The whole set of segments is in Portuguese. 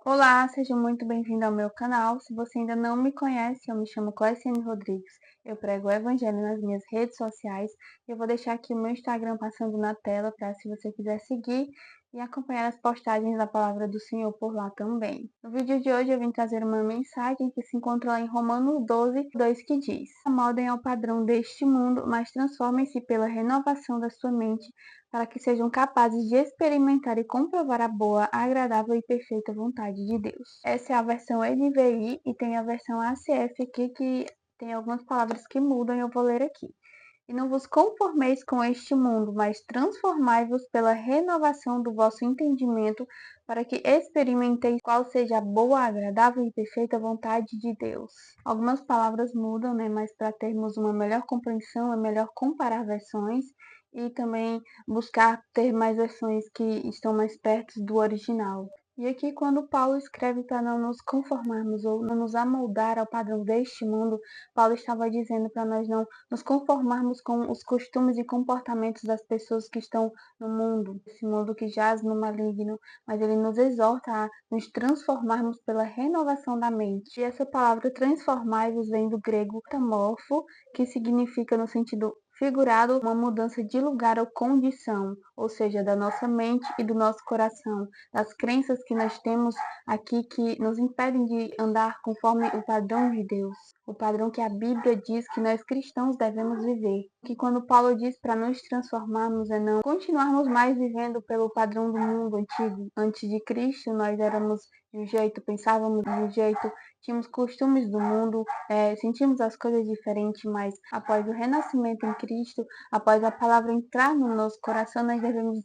Olá, seja muito bem-vindo ao meu canal. Se você ainda não me conhece, eu me chamo Cleciane Rodrigues. Eu prego o Evangelho nas minhas redes sociais. Eu vou deixar aqui o meu Instagram passando na tela para, se você quiser seguir e acompanhar as postagens da Palavra do Senhor por lá também. No vídeo de hoje eu vim trazer uma mensagem que se encontra lá em Romanos 12, 2, que diz: "Amoldem ao padrão deste mundo, mas transformem-se pela renovação da sua mente, para que sejam capazes de experimentar e comprovar a boa, agradável e perfeita vontade de Deus." Essa é a versão NVI e tem a versão ACF aqui, que tem algumas palavras que mudam e eu vou ler aqui. "E não vos conformeis com este mundo, mas transformai-vos pela renovação do vosso entendimento, para que experimenteis qual seja a boa, agradável e perfeita vontade de Deus." Algumas palavras mudam, né? Mas para termos uma melhor compreensão, é melhor comparar versões e também buscar ter mais versões que estão mais perto do original. E aqui, quando Paulo escreve para não nos conformarmos ou não nos amoldar ao padrão deste mundo, Paulo estava dizendo para nós não nos conformarmos com os costumes e comportamentos das pessoas que estão no mundo, esse mundo que jaz no maligno, mas ele nos exorta a nos transformarmos pela renovação da mente. E essa palavra transformai-vos vem do grego metamorfo, que significa, no sentido figurado, uma mudança de lugar ou condição, ou seja, da nossa mente e do nosso coração, das crenças que nós temos aqui que nos impedem de andar conforme o padrão de Deus, o padrão que a Bíblia diz que nós cristãos devemos viver. Que quando Paulo diz para nos transformarmos é não continuarmos mais vivendo pelo padrão do mundo antigo. Antes de Cristo, nós éramos de um jeito, pensávamos de um jeito, tínhamos costumes do mundo, sentimos as coisas diferentes, mas após o renascimento em Cristo, após a palavra entrar no nosso coração, nós devemos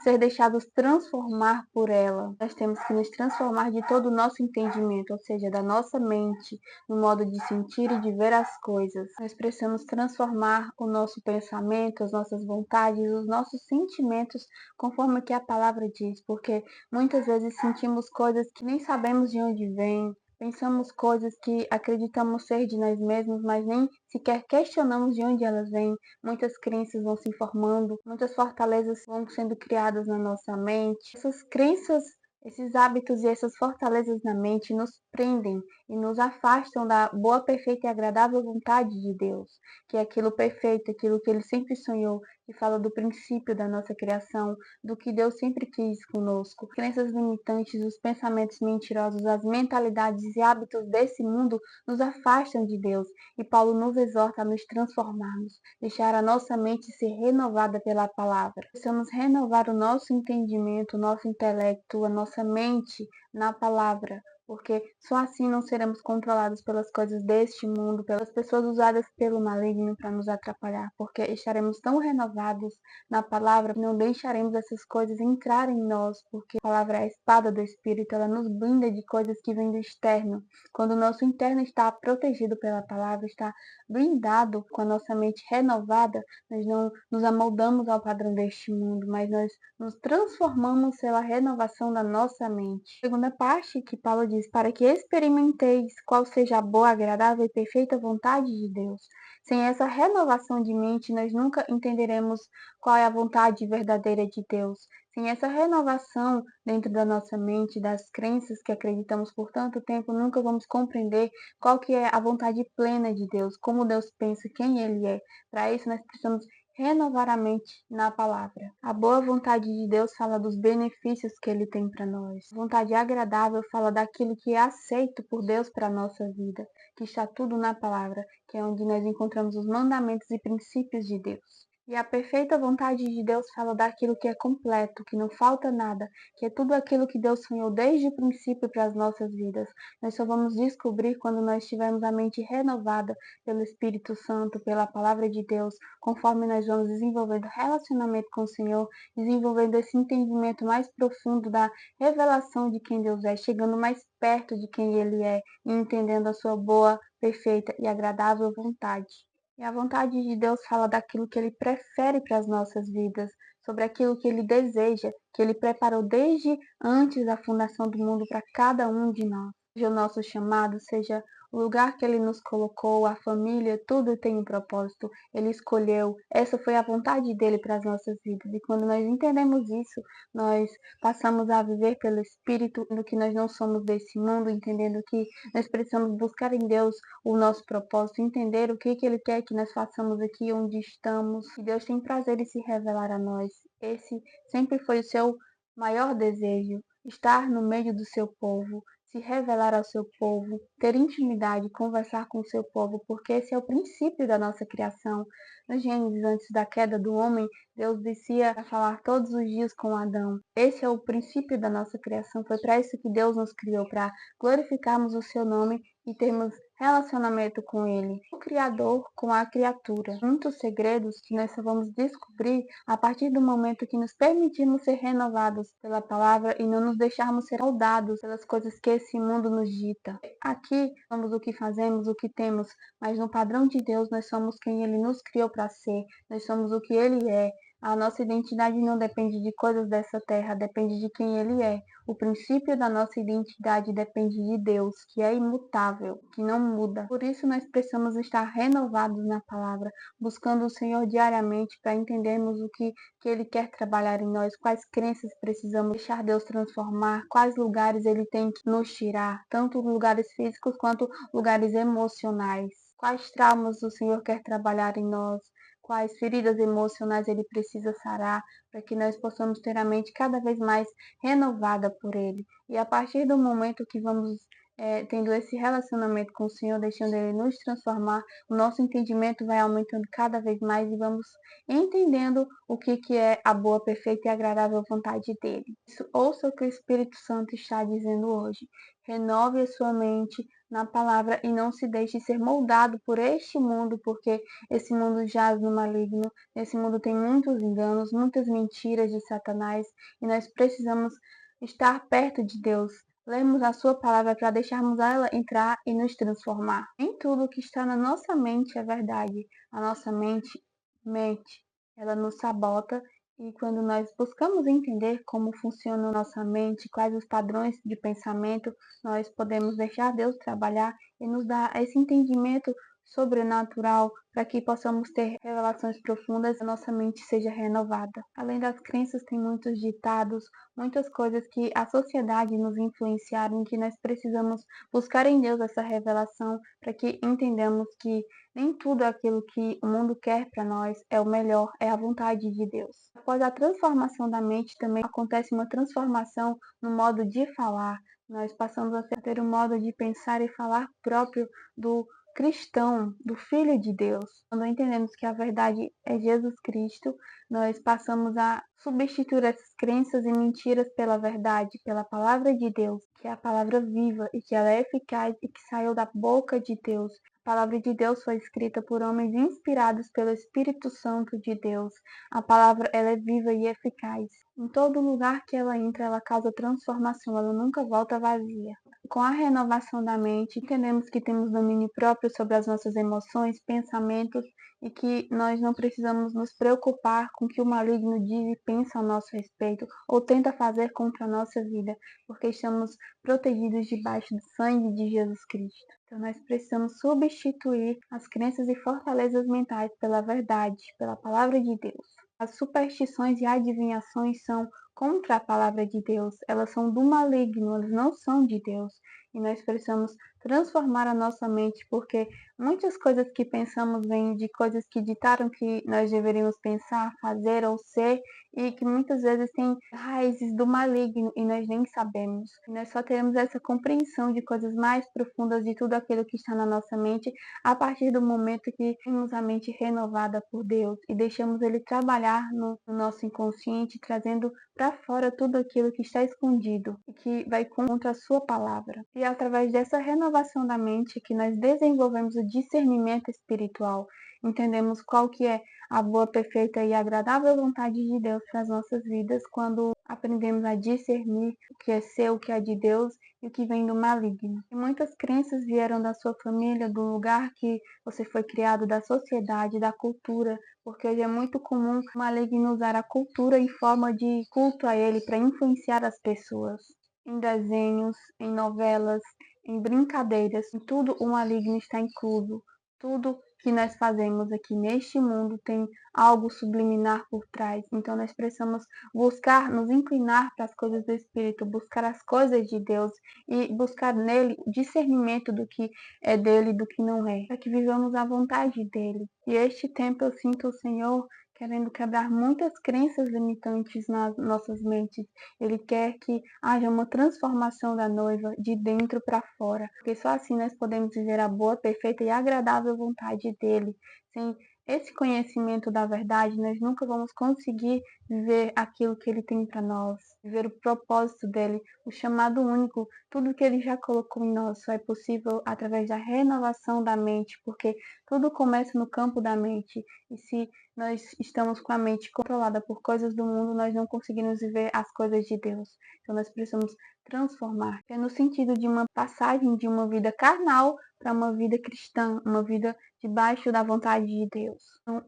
ser deixados transformar por ela. Nós temos que nos transformar de todo o nosso entendimento, ou seja, da nossa mente, no modo de sentir e de ver as coisas. Nós precisamos transformar o nosso pensamento, as nossas vontades, os nossos sentimentos, conforme o que a palavra diz, porque muitas vezes sentimos coisas que nem sabemos de onde vêm, pensamos coisas que acreditamos ser de nós mesmos, mas nem sequer questionamos de onde elas vêm. Muitas crenças vão se formando, muitas fortalezas vão sendo criadas na nossa mente. Essas crenças, esses hábitos e essas fortalezas na mente nos prendem e nos afastam da boa, perfeita e agradável vontade de Deus, que é aquilo perfeito, aquilo que Ele sempre sonhou, que fala do princípio da nossa criação, do que Deus sempre quis conosco. Crenças limitantes, os pensamentos mentirosos, as mentalidades e hábitos desse mundo nos afastam de Deus, e Paulo nos exorta a nos transformarmos, deixar a nossa mente ser renovada pela palavra. Precisamos renovar o nosso entendimento, o nosso intelecto, a nossa mente na palavra, porque só assim não seremos controlados pelas coisas deste mundo, pelas pessoas usadas pelo maligno para nos atrapalhar, porque estaremos tão renovados na palavra que não deixaremos essas coisas entrar em nós, porque a palavra é a espada do Espírito, ela nos blinda de coisas que vêm do externo. Quando o nosso interno está protegido pela palavra, está blindado com a nossa mente renovada, nós não nos amoldamos ao padrão deste mundo, mas nós nos transformamos pela renovação da nossa mente. A segunda parte que Paulo diz: para que experimenteis qual seja a boa, agradável e perfeita vontade de Deus. Sem essa renovação de mente, nós nunca entenderemos qual é a vontade verdadeira de Deus. Sem essa renovação dentro da nossa mente, das crenças que acreditamos por tanto tempo, nunca vamos compreender qual que é a vontade plena de Deus, como Deus pensa, quem Ele é. Para isso, nós precisamos renovar a mente na palavra. A boa vontade de Deus fala dos benefícios que Ele tem para nós. A vontade agradável fala daquilo que é aceito por Deus para a nossa vida, que está tudo na palavra, que é onde nós encontramos os mandamentos e princípios de Deus. E a perfeita vontade de Deus fala daquilo que é completo, que não falta nada, que é tudo aquilo que Deus sonhou desde o princípio para as nossas vidas. Nós só vamos descobrir quando nós tivermos a mente renovada pelo Espírito Santo, pela palavra de Deus, conforme nós vamos desenvolvendo relacionamento com o Senhor, desenvolvendo esse entendimento mais profundo da revelação de quem Deus é, chegando mais perto de quem Ele é e entendendo a sua boa, perfeita e agradável vontade. E a vontade de Deus fala daquilo que Ele prefere para as nossas vidas, sobre aquilo que Ele deseja, que Ele preparou desde antes da fundação do mundo para cada um de nós. seja o nosso chamado, seja o lugar que Ele nos colocou, a família, tudo tem um propósito. Ele escolheu, essa foi a vontade dele para as nossas vidas. E quando nós entendemos isso, nós passamos a viver pelo Espírito, no que nós não somos desse mundo, entendendo que nós precisamos buscar em Deus o nosso propósito, entender o que Ele quer que nós façamos aqui, onde estamos. E Deus tem prazer em se revelar a nós. Esse sempre foi o seu maior desejo, estar no meio do seu povo, se revelar ao seu povo, ter intimidade, conversar com o seu povo, porque esse é o princípio da nossa criação. No Gênesis, antes da queda do homem, Deus descia a falar todos os dias com Adão. Esse é o princípio da nossa criação. Foi para isso que Deus nos criou, para glorificarmos o seu nome e termos relacionamento com Ele, o Criador com a criatura. Muitos segredos que nós só vamos descobrir a partir do momento que nos permitirmos ser renovados pela palavra e não nos deixarmos ser moldados pelas coisas que esse mundo nos dita. Aqui somos o que fazemos, o que temos, mas no padrão de Deus nós somos quem Ele nos criou para ser, nós somos o que Ele é. A nossa identidade não depende de coisas dessa terra, depende de quem Ele é. O princípio da nossa identidade depende de Deus, que é imutável, que não muda. Por isso nós precisamos estar renovados na palavra, buscando o Senhor diariamente para entendermos que Ele quer trabalhar em nós, quais crenças precisamos deixar Deus transformar, quais lugares Ele tem que nos tirar, tanto lugares físicos quanto lugares emocionais. Quais traumas o Senhor quer trabalhar em nós, quais feridas emocionais Ele precisa sarar, para que nós possamos ter a mente cada vez mais renovada por Ele. E a partir do momento que vamos tendo esse relacionamento com o Senhor, deixando Ele nos transformar, o nosso entendimento vai aumentando cada vez mais e vamos entendendo o que é a boa, perfeita e agradável vontade dele. Ouça o que o Espírito Santo está dizendo hoje. Renove a sua mente na palavra e não se deixe ser moldado por este mundo, porque esse mundo jaz no maligno, esse mundo tem muitos enganos, muitas mentiras de Satanás e nós precisamos estar perto de Deus. Lemos a sua palavra para deixarmos ela entrar e nos transformar. Nem tudo que está na nossa mente é verdade. A nossa mente, ela nos sabota e quando nós buscamos entender como funciona a nossa mente, quais os padrões de pensamento, nós podemos deixar Deus trabalhar e nos dar esse entendimento sobrenatural para que possamos ter revelações profundas e a nossa mente seja renovada. Além das crenças, tem muitos ditados, muitas coisas que a sociedade nos influenciaram em que nós precisamos buscar em Deus essa revelação para que entendamos que nem tudo aquilo que o mundo quer para nós é o melhor, é a vontade de Deus. Após a transformação da mente, também acontece uma transformação no modo de falar. Nós passamos a ter um modo de pensar e falar próprio do cristão, do Filho de Deus. Quando entendemos que a verdade é Jesus Cristo, nós passamos a substituir essas crenças e mentiras pela verdade, pela palavra de Deus, que é a palavra viva e que ela é eficaz e que saiu da boca de Deus. A palavra de Deus foi escrita por homens inspirados pelo Espírito Santo de Deus. A palavra ela é viva e eficaz. Em todo lugar que ela entra, ela causa transformação, ela nunca volta vazia. Com a renovação da mente, entendemos que temos domínio próprio sobre as nossas emoções, pensamentos e que nós não precisamos nos preocupar com o que o maligno diz e pensa ao nosso respeito ou tenta fazer contra a nossa vida, porque estamos protegidos debaixo do sangue de Jesus Cristo. Então nós precisamos substituir as crenças e fortalezas mentais pela verdade, pela palavra de Deus. As superstições e adivinhações são contra a palavra de Deus, elas são do maligno, elas não são de Deus. E nós precisamos transformar a nossa mente, porque muitas coisas que pensamos vêm de coisas que ditaram que nós deveríamos pensar, fazer ou ser, e que muitas vezes têm raízes do maligno e nós nem sabemos. E nós só teremos essa compreensão de coisas mais profundas de tudo aquilo que está na nossa mente a partir do momento que temos a mente renovada por Deus e deixamos Ele trabalhar no nosso inconsciente, trazendo para fora tudo aquilo que está escondido e que vai contra a sua palavra. E através dessa renovação da mente que nós desenvolvemos o discernimento espiritual, entendemos qual que é a boa, perfeita e agradável vontade de Deus para as nossas vidas quando aprendemos a discernir o que é seu, o que é de Deus e o que vem do maligno. E muitas crenças vieram da sua família, do lugar que você foi criado, da sociedade, da cultura, porque hoje é muito comum o maligno usar a cultura em forma de culto a ele para influenciar as pessoas. Em desenhos, em novelas, em brincadeiras, em tudo o maligno está incluso. Tudo que nós fazemos aqui neste mundo tem algo subliminar por trás. Então nós precisamos buscar nos inclinar para as coisas do Espírito, buscar as coisas de Deus e buscar nele discernimento do que é dele e do que não é, para que vivamos a vontade dele. E este tempo eu sinto o Senhor querendo quebrar muitas crenças limitantes nas nossas mentes. Ele quer que haja uma transformação da noiva de dentro para fora, porque só assim nós podemos viver a boa, perfeita e agradável vontade dele. Sem esse conhecimento da verdade, nós nunca vamos conseguir viver aquilo que ele tem para nós, viver o propósito dele, o chamado único, tudo que ele já colocou em nós só é possível através da renovação da mente, porque tudo começa no campo da mente. E se nós estamos com a mente controlada por coisas do mundo, nós não conseguimos viver as coisas de Deus. Então nós precisamos transformar, é no sentido de uma passagem de uma vida carnal para uma vida cristã, uma vida debaixo da vontade de Deus. Então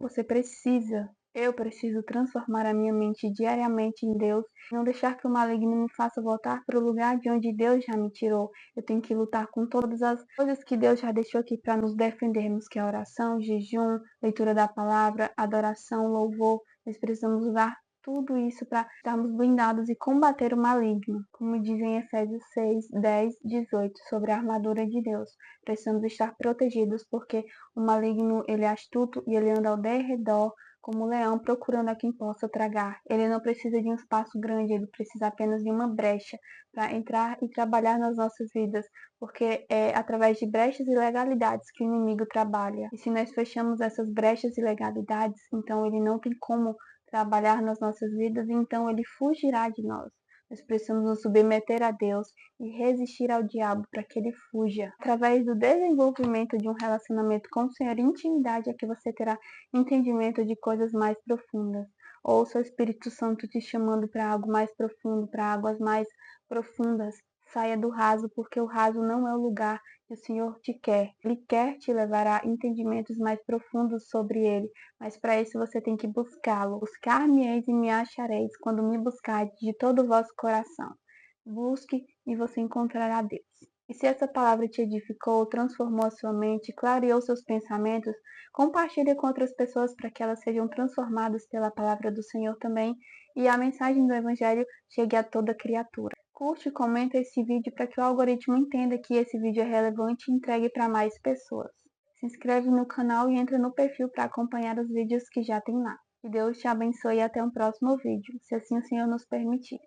eu preciso transformar a minha mente diariamente em Deus, não deixar que o maligno me faça voltar para o lugar de onde Deus já me tirou. Eu tenho que lutar com todas as coisas que Deus já deixou aqui para nos defendermos, que é oração, jejum, leitura da palavra, adoração, louvor. Nós precisamos usar tudo isso para estarmos blindados e combater o maligno, como diz em Efésios 6, 10, 18, sobre a armadura de Deus. Precisamos estar protegidos porque o maligno ele é astuto e ele anda ao derredor como um leão procurando a quem possa tragar. Ele não precisa de um espaço grande, ele precisa apenas de uma brecha para entrar e trabalhar nas nossas vidas, porque é através de brechas e ilegalidades que o inimigo trabalha. E se nós fechamos essas brechas e ilegalidades, então ele não tem como trabalhar nas nossas vidas, então ele fugirá de nós. Nós precisamos nos submeter a Deus e resistir ao diabo para que ele fuja. Através do desenvolvimento de um relacionamento com o Senhor e intimidade é que você terá entendimento de coisas mais profundas. Ouça o Espírito Santo te chamando para algo mais profundo, para águas mais profundas. Saia do raso, porque o raso não é o lugar que o Senhor te quer. Ele quer te levar a entendimentos mais profundos sobre ele, mas para isso você tem que buscá-lo. Buscar-me-eis e me achareis quando me buscardes de todo o vosso coração. Busque e você encontrará Deus. E se essa palavra te edificou, transformou a sua mente, clareou seus pensamentos, compartilhe com outras pessoas para que elas sejam transformadas pela palavra do Senhor também e a mensagem do Evangelho chegue a toda criatura. Curte e comenta esse vídeo para que o algoritmo entenda que esse vídeo é relevante e entregue para mais pessoas. Se inscreve no canal e entra no perfil para acompanhar os vídeos que já tem lá. Que Deus te abençoe e até um próximo vídeo, se assim o Senhor nos permitir.